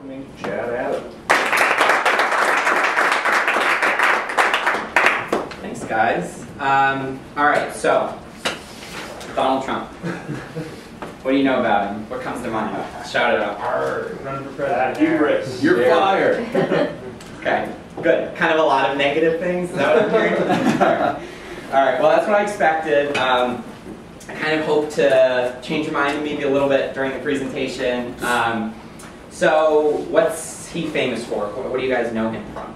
welcoming Chad Abbott. Thanks, guys. All right, so Donald Trump. What do you know about him? What comes to mind? Shout it out. Run for president. You're fired. Okay, good. Kind of a lot of negative things. Is that what I'm hearing? All right. Well, that's what I expected. I kind of hope to change your mind maybe a little bit during the presentation. So, what's he famous for? What do you guys know him from?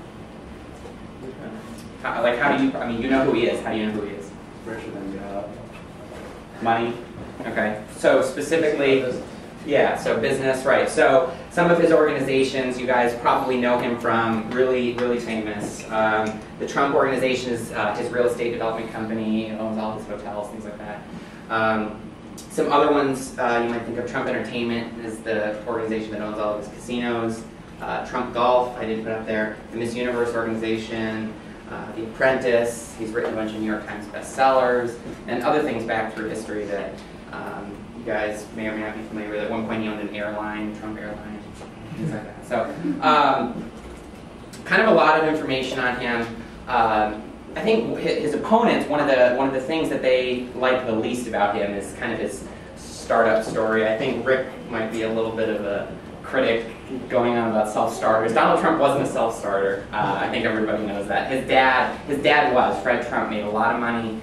How do you? I mean, you know who he is. How do you know who he is? Richer than God. Money. Okay. So specifically, yeah. So business, right? So some of his organizations, you guys probably know him from. Really, really famous. The Trump Organization is his real estate development company. It owns all his hotels, things like that. Some other ones you might think of. Trump Entertainment is the organization that owns all of his casinos. Trump Golf, I did put up there. The Miss Universe organization. The Apprentice, he's written a bunch of New York Times bestsellers, and other things back through history that you guys may or may not be familiar with. At one point he owned an airline, Trump Airline, things like that. So, kind of a lot of information on him. I think his opponents, one of the things that they like the least about him is kind of his startup story. I think Rick might be a little bit of a critic going on about self-starters. Donald Trump wasn't a self-starter. I think everybody knows that. His dad was. Fred Trump made a lot of money.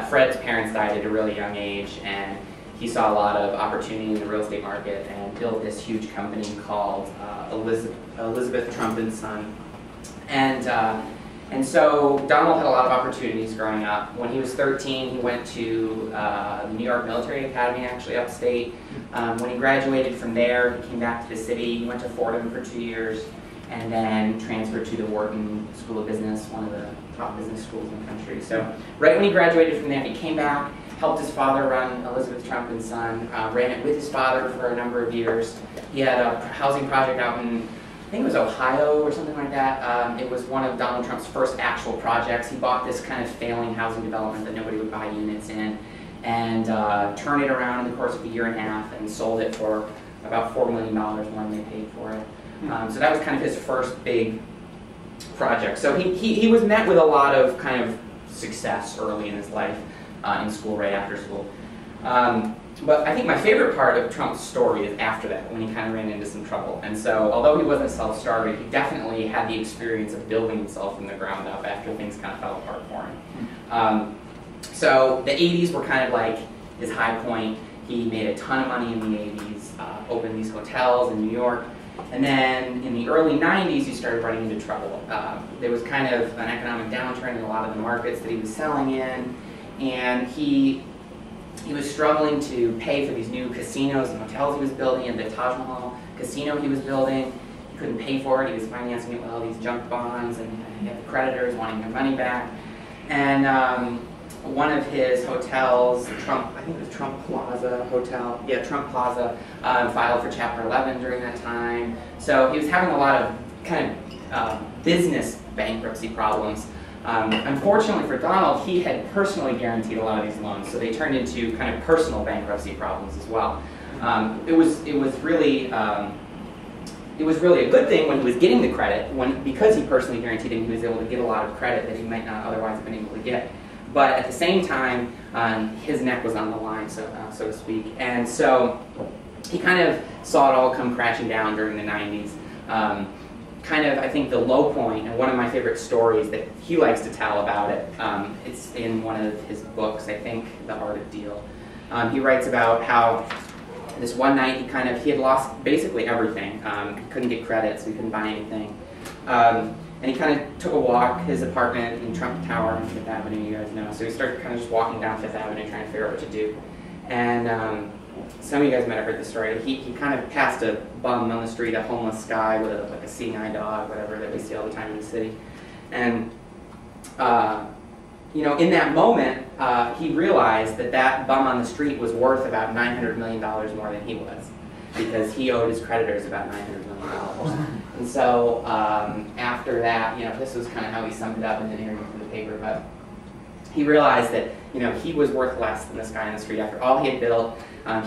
Fred's parents died at a really young age, and he saw a lot of opportunity in the real estate market and built this huge company called Elizabeth Trump and Son. And so Donald had a lot of opportunities growing up. When he was 13, he went to the New York Military Academy, actually upstate. When he graduated from there, he came back to the city. He went to Fordham for 2 years, and then transferred to the Wharton School of Business, one of the top business schools in the country. So right when he graduated from there, he came back, helped his father run Elizabeth Trump and Son, ran it with his father for a number of years. He had a housing project out in, I think it was Ohio or something like that. It was one of Donald Trump's first actual projects. He bought this kind of failing housing development that nobody would buy units in, and turned it around in the course of a year and a half and sold it for about $4 million more than they paid for it. So that was kind of his first big project. So he was met with a lot of kind of success early in his life, in school, right after school. But I think my favorite part of Trump's story is after that, when he kind of ran into some trouble. And so, although he wasn't a self-starter, he definitely had the experience of building himself from the ground up after things kind of fell apart for him. So the 80s were kind of like his high point. He made a ton of money in the 80s, opened these hotels in New York. And then in the early 90s, he started running into trouble. There was kind of an economic downturn in a lot of the markets that he was selling in. And he was struggling to pay for these new casinos and hotels he was building, and the Taj Mahal casino he was building. He couldn't pay for it. He was financing it with all these junk bonds, and he had the creditors wanting their money back. And one of his hotels, I think it was Trump Plaza Hotel, yeah, Trump Plaza, filed for Chapter 11 during that time. So he was having a lot of kind of business bankruptcy problems. Unfortunately for Donald, he had personally guaranteed a lot of these loans, so they turned into kind of personal bankruptcy problems as well. It was really a good thing when he was getting the credit, because he personally guaranteed him, he was able to get a lot of credit that he might not otherwise have been able to get. But at the same time, his neck was on the line, so to speak, and so he kind of saw it all come crashing down during the 90s. Kind of, I think, the low point, and one of my favorite stories that he likes to tell about it, it's in one of his books, I think, The Art of Deal. He writes about how this one night he had lost basically everything. He couldn't get credit, so he couldn't buy anything. And he kind of took a walk, his apartment in Trump Tower on Fifth Avenue, you guys know. So he started kind of just walking down Fifth Avenue trying to figure out what to do. And some of you guys might have heard this story. He kind of passed a bum on the street, a homeless guy with like a seeing eye dog, whatever, that we see all the time in the city. And you know, in that moment, he realized that that bum on the street was worth about $900 million more than he was, because he owed his creditors about $900 million. And so after that, you know, this was kind of how he summed it up in an interview for the paper. But he realized that he was worth less than this guy on the street. After all he had built,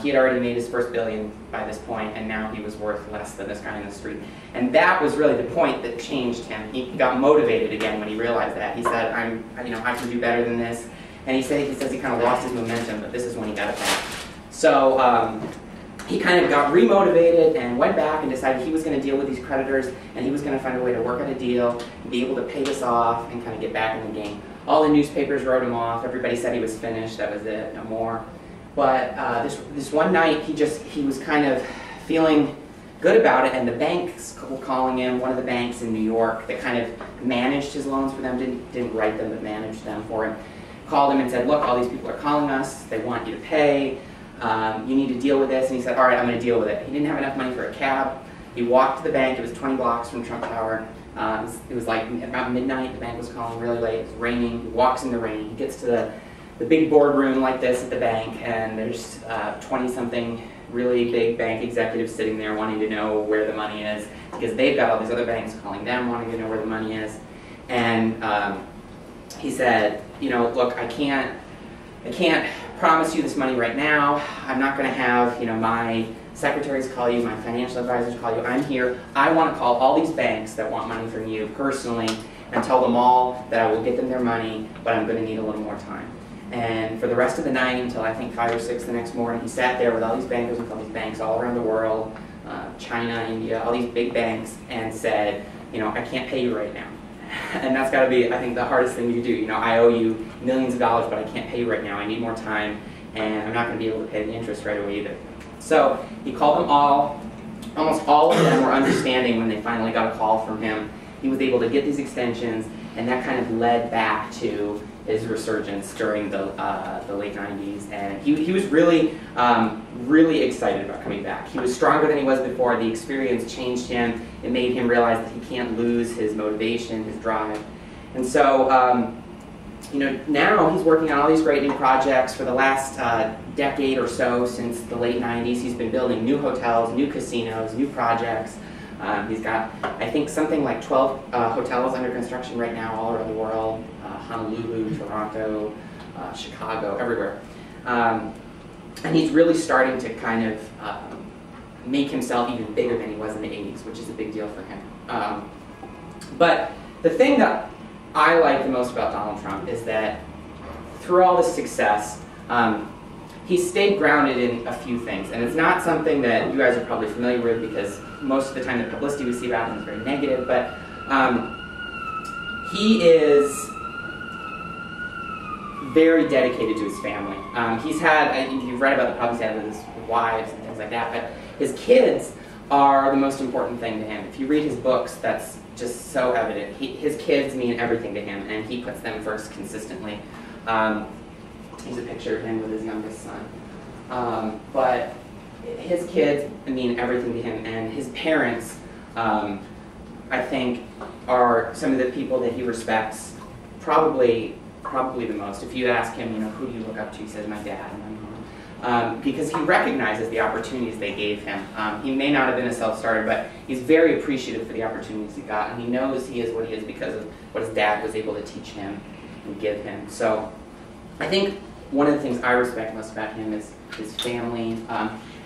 he had already made his first $1 billion by this point, and now he was worth less than this guy on the street. And that was really the point that changed him. He got motivated again when he realized that. He said, I can do better than this. And he says he kind of lost his momentum, but this is when he got it back. So he kind of got remotivated and went back and decided he was going to deal with these creditors, and he was going to find a way to work out a deal, and be able to pay this off, and kind of get back in the game. All the newspapers wrote him off. Everybody said he was finished. That was it, no more. But this one night, he was kind of feeling good about it, and the banks were calling him. One of the banks in New York that kind of managed his loans for them, didn't write them, but managed them for him, called him and said, look, all these people are calling us. They want you to pay. You need to deal with this. And he said, all right, I'm going to deal with it. He didn't have enough money for a cab. He walked to the bank. It was 20 blocks from Trump Tower. It was like about midnight. The bank was calling really late. It was raining. He walks in the rain. He gets to the big boardroom like this at the bank, and there's 20-something really big bank executives sitting there wanting to know where the money is, because they've got all these other banks calling them wanting to know where the money is. And he said, look, I can't promise you this money right now. I'm not going to have my secretaries call you, my financial advisors call you. I'm here. I want to call all these banks that want money from you personally and tell them all that I will get them their money, but I'm going to need a little more time. And for the rest of the night, until I think 5 or 6 the next morning, he sat there with all these bankers and all these banks all around the world, China, India, all these big banks, and said, I can't pay you right now. And that's got to be, I think, the hardest thing you do. I owe you millions of dollars, but I can't pay you right now. I need more time, and I'm not going to be able to pay the interest right away either. So he called them all. Almost all of them were understanding when they finally got a call from him. He was able to get these extensions, and that kind of led back to his resurgence during the late 90s. And he was really, really excited about coming back. He was stronger than he was before. The experience changed him. It made him realize that he can't lose his motivation, his drive. And so, now he's working on all these great new projects. For the last decade or so, since the late 90s, he's been building new hotels, new casinos, new projects. He's got, I think, something like 12 hotels under construction right now all around the world. Honolulu, Toronto, Chicago, everywhere. And he's really starting to kind of make himself even bigger than he was in the 80s, which is a big deal for him. But the thing that I like the most about Donald Trump is that through all this success, he stayed grounded in a few things. And it's not something that you guys are probably familiar with, because most of the time the publicity we see about him is very negative, but he is very dedicated to his family. He's had, you've read about the problems he had with his wives and things like that, but his kids are the most important thing to him. If you read his books, that's just so evident. His kids mean everything to him, and he puts them first consistently. Here's a picture of him with his youngest son. But his kids mean everything to him, and his parents, I think, are some of the people that he respects probably the most. If you ask him, who do you look up to, he says, my dad and my mom. Because he recognizes the opportunities they gave him. He may not have been a self-starter, but he's very appreciative for the opportunities he got, and he knows he is what he is because of what his dad was able to teach him and give him. So I think one of the things I respect most about him is his family.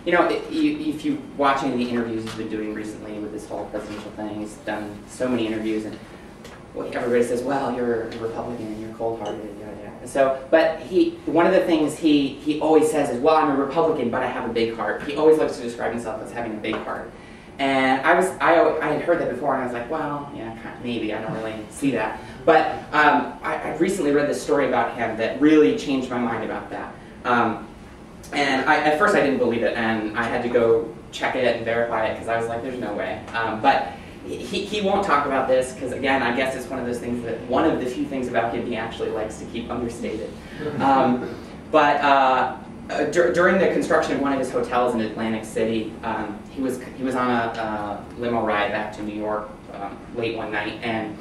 If you watch any of the interviews he's been doing recently with this whole presidential thing, he's done so many interviews, and everybody says, well, you're a Republican, you're cold-hearted, yada, yada. So, but one of the things he always says is, well, I'm a Republican, but I have a big heart. He always likes to describe himself as having a big heart. And I had heard that before, and I was like, well, yeah, maybe, I don't really see that. But I recently read this story about him that really changed my mind about that. And at first I didn't believe it, and I had to go check it and verify it, because I was like, there's no way. But he won't talk about this, because again, I guess it's one of those things that, one of the few things about him he actually likes to keep understated. During the construction of one of his hotels in Atlantic City, he was on a limo ride back to New York late one night, and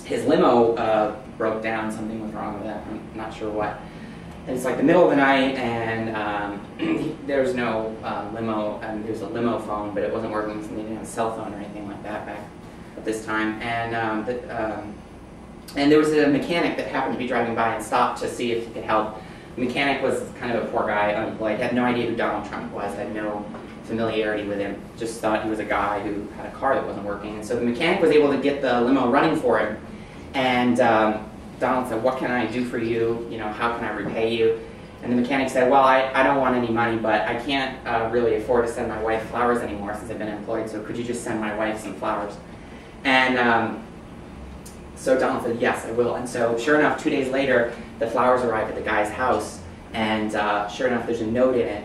his limo broke down. Something was wrong with it. I'm not sure what. And it's like the middle of the night, and there's no limo, and there's a limo phone, but it wasn't working, so they didn't have a cell phone or anything like that back at this time. And And there was a mechanic that happened to be driving by and stopped to see if he could help. The mechanic was kind of a poor guy, unemployed, had no idea who Donald Trump was, had no familiarity with him, just thought he was a guy who had a car that wasn't working. And so the mechanic was able to get the limo running for him. And Donald said, "What can I do for you? You know, how can I repay you?" And the mechanic said, "Well, I don't want any money, but I can't really afford to send my wife flowers anymore since I've been employed, so could you just send my wife some flowers?" And so Donald said, "Yes, I will." And so sure enough, 2 days later, the flowers arrived at the guy's house, and sure enough, there's a note in it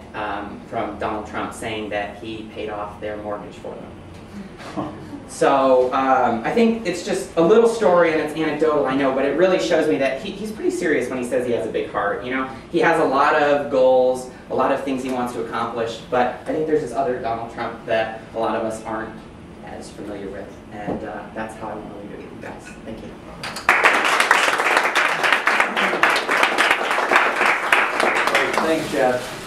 from Donald Trump saying that he paid off their mortgage for them. So I think it's just a little story, and it's anecdotal, I know, but it really shows me that he's pretty serious when he says he has a big heart. You know, he has a lot of goals, a lot of things he wants to accomplish, but I think there's this other Donald Trump that a lot of us aren't as familiar with, and that's how I want to leave it with you guys. Thank you. Thanks, Jeff.